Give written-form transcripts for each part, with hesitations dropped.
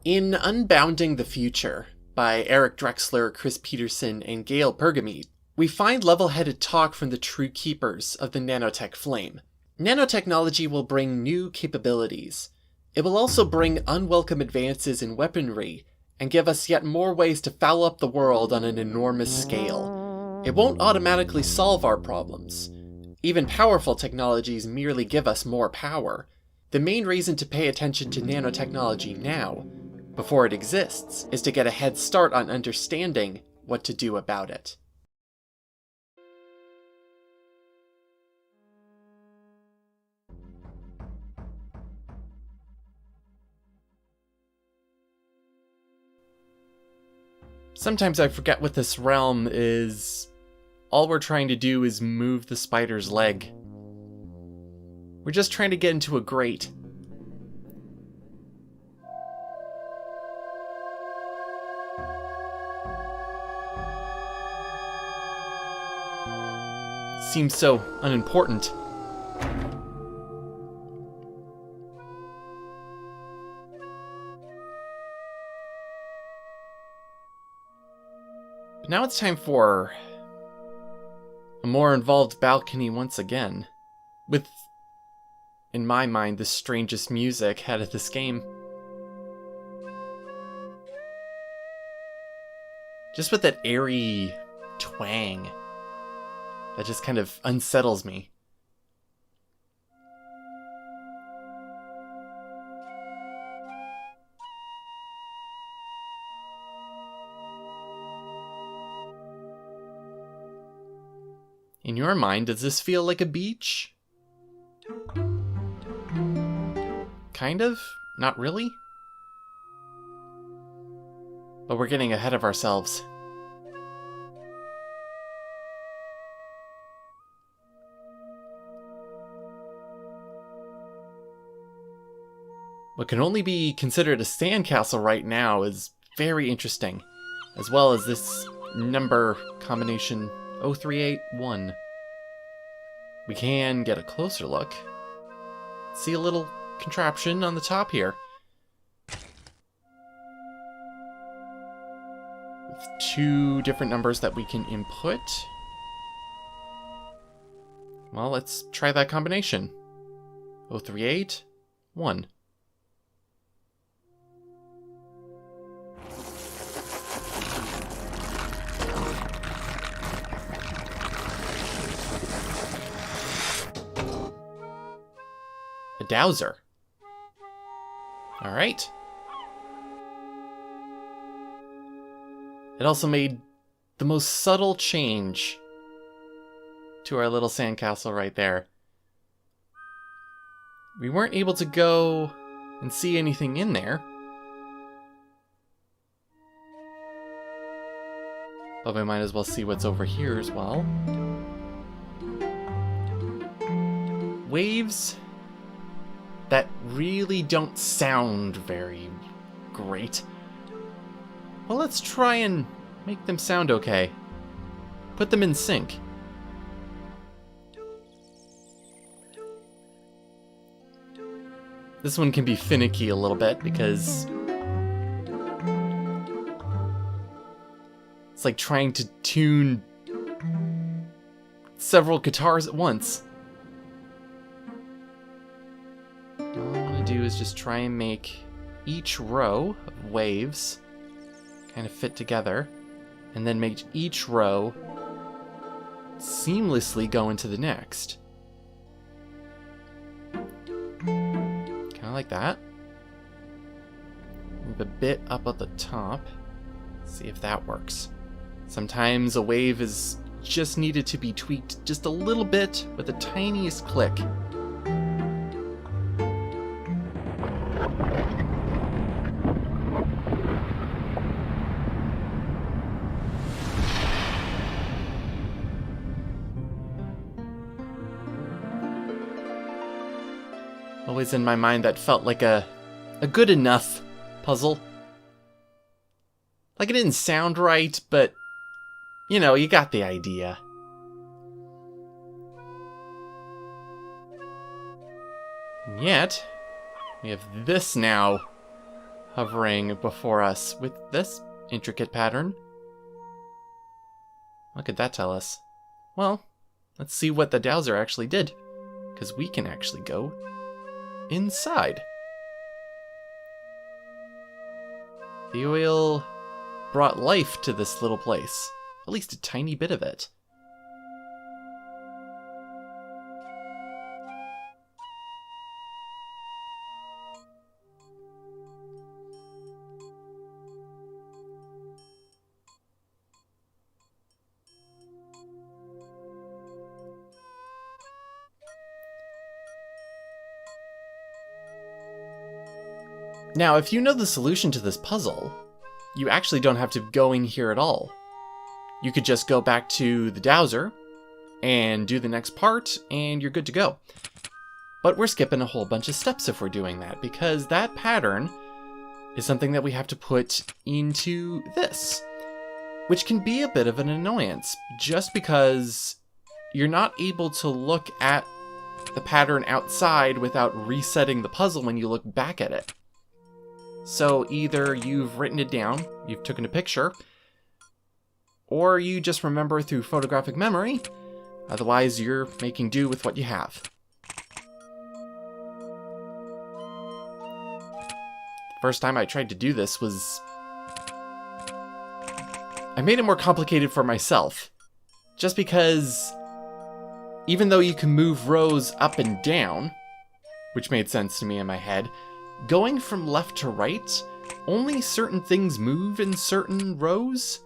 In Unbounding the Future, by Eric Drexler, Chris Peterson, and Gail Pergamete, we find level-headed talk from the true keepers of the nanotech flame. Nanotechnology will bring new capabilities. It will also bring unwelcome advances in weaponry, and give us yet more ways to foul up the world on an enormous scale. It won't automatically solve our problems. Even powerful technologies merely give us more power. The main reason to pay attention to nanotechnology now, before it exists, is to get a head start on understanding what to do about it. Sometimes I forget what this realm is. All we're trying to do is move the spider's leg. We're just trying to get into a grate. Seems so unimportant. But now it's time for a more involved balcony once again, with, in my mind, the strangest music out of this game. Just with that airy twang that just kind of unsettles me. In your mind, does this feel like a beach? Kind of? Not really? But we're getting ahead of ourselves. What can only be considered a sandcastle right now is very interesting, as well as this number combination 0381. We can get a closer look. See a little contraption on the top here. With two different numbers that we can input. Well, let's try that combination. 0381. Dowser. Alright. It also made the most subtle change to our little sandcastle right there. We weren't able to go and see anything in there, but we might as well see what's over here as well. Waves that really don't sound very great. Well, let's try and make them sound okay. Put them in sync. This one can be finicky a little bit because it's like trying to tune several guitars at once. Do is just try and make each row of waves kind of fit together, and then make each row seamlessly go into the next. Kind of like that. Move a bit up at the top. See if that works. Sometimes a wave is just needed to be tweaked just a little bit with the tiniest click. Always in my mind that felt like a good enough puzzle. Like it didn't sound right, but you know, you got the idea. And yet, we have this now. hovering before us with this intricate pattern. What could that tell us? Well, let's see what the dowser actually did, because we can actually go inside. The oil brought life to this little place, at least a tiny bit of it. Now, if you know the solution to this puzzle, you actually don't have to go in here at all. You could just go back to the dowser and do the next part, and you're good to go. But we're skipping a whole bunch of steps if we're doing that, because that pattern is something that we have to put into this, which can be a bit of an annoyance, just because you're not able to look at the pattern outside without resetting the puzzle when you look back at it. So either you've written it down, you've taken a picture, or you just remember through photographic memory. Otherwise, you're making do with what you have. First time I tried to do this was... I made it more complicated for myself. Just because even though you can move rows up and down, which made sense to me in my head, going from left to right, only certain things move in certain rows.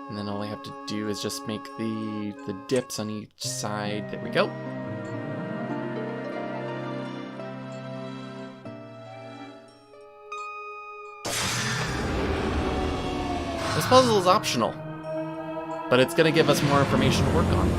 And then all I have to do is just make the dips on each side. There we go. This puzzle is optional, but it's going to give us more information to work on.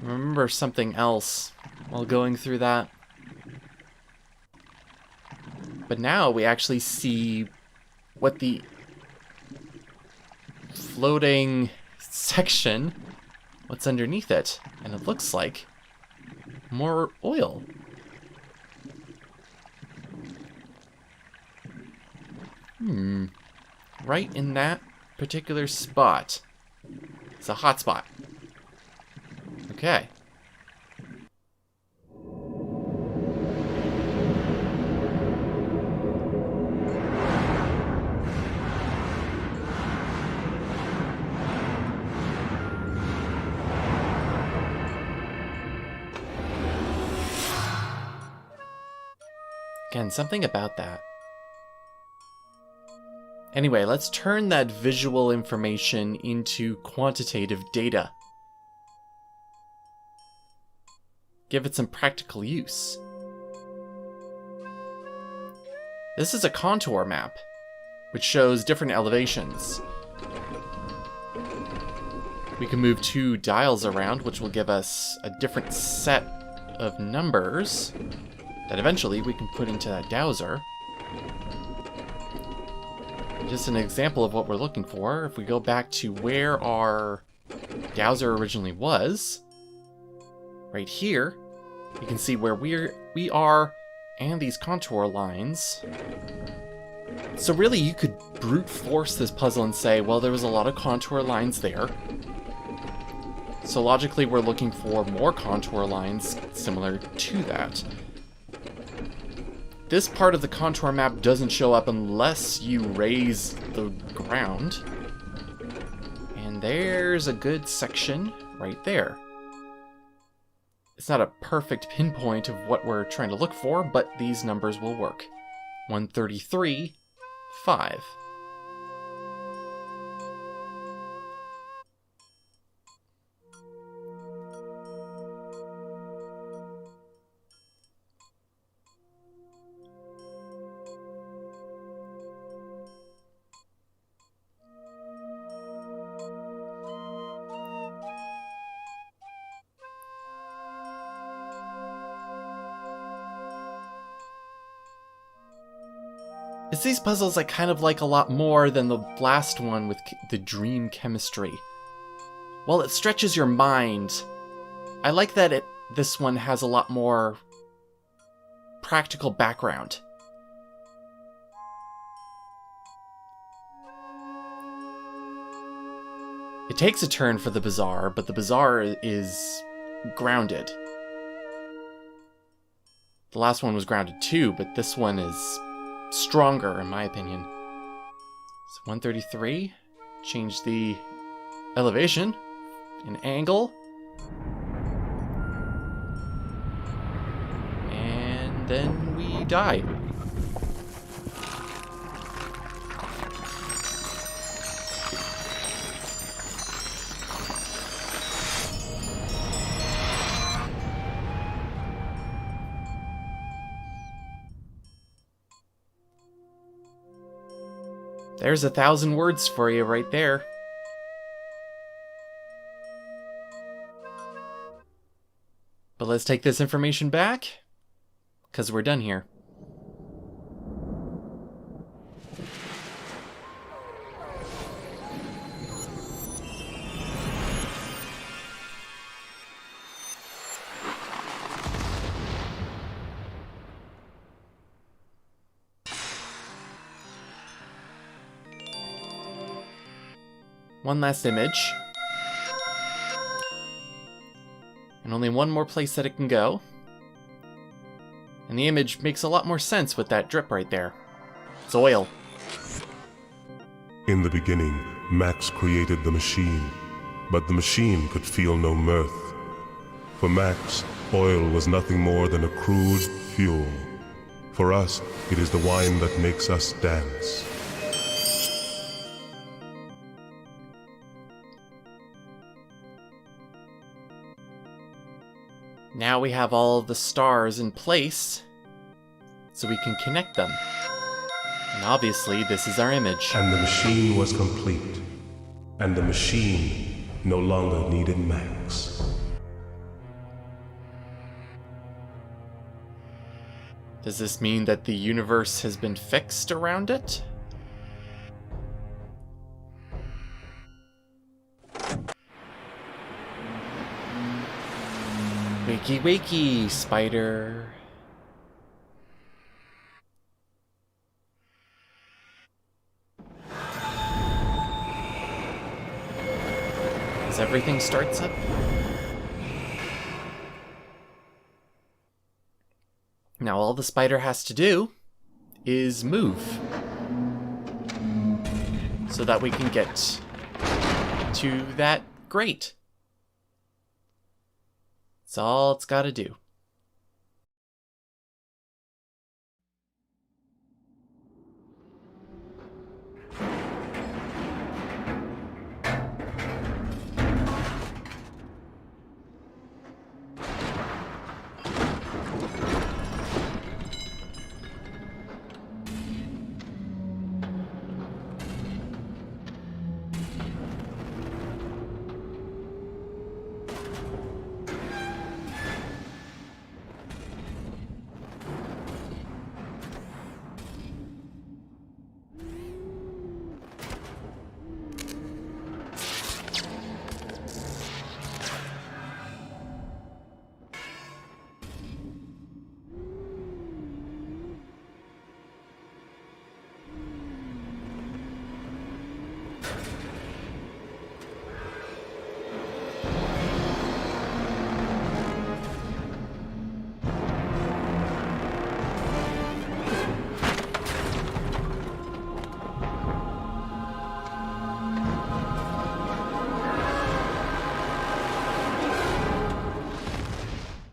Remember something else while going through that. But now we actually see what the floating section, what's underneath it, and it looks like more oil. Right in that particular spot. It's a hot spot. Okay. Again, something about that. Anyway, let's turn that visual information into quantitative data. Give it some practical use. This is a contour map, which shows different elevations. We can move 2 dials around, which will give us a different set of numbers that eventually we can put into that dowser. Just an example of what we're looking for. If we go back to where our dowser originally was, right here, you can see where we are and these contour lines. So really you could brute force this puzzle and say, well, there was a lot of contour lines there. So logically we're looking for more contour lines similar to that. This part of the contour map doesn't show up unless you raise the ground. And there's a good section right there. It's not a perfect pinpoint of what we're trying to look for, but these numbers will work. 133, 5. It's these puzzles I kind of like a lot more than the last one with the dream chemistry. Well, it stretches your mind. I like that this one has a lot more practical background. It takes a turn for the bizarre, but the bizarre is grounded. The last one was grounded too, but this one is stronger, in my opinion. So 133. Change the elevation and angle. And then we die. There's 1,000 words for you right there. But let's take this information back, because we're done here. One last image. And only one more place that it can go. And the image makes a lot more sense with that drip right there. It's oil. In the beginning, Max created the machine, but the machine could feel no mirth. For Max, oil was nothing more than a crude fuel. For us, it is the wine that makes us dance. Now we have all of the stars in place, so we can connect them. And obviously, this is our image. And the machine was complete, and the machine no longer needed Max. Does this mean that the universe has been fixed around it? Wakey wakey, spider. As everything starts up. Now all the spider has to do is move. So that we can get to that grate. That's all it's got to do.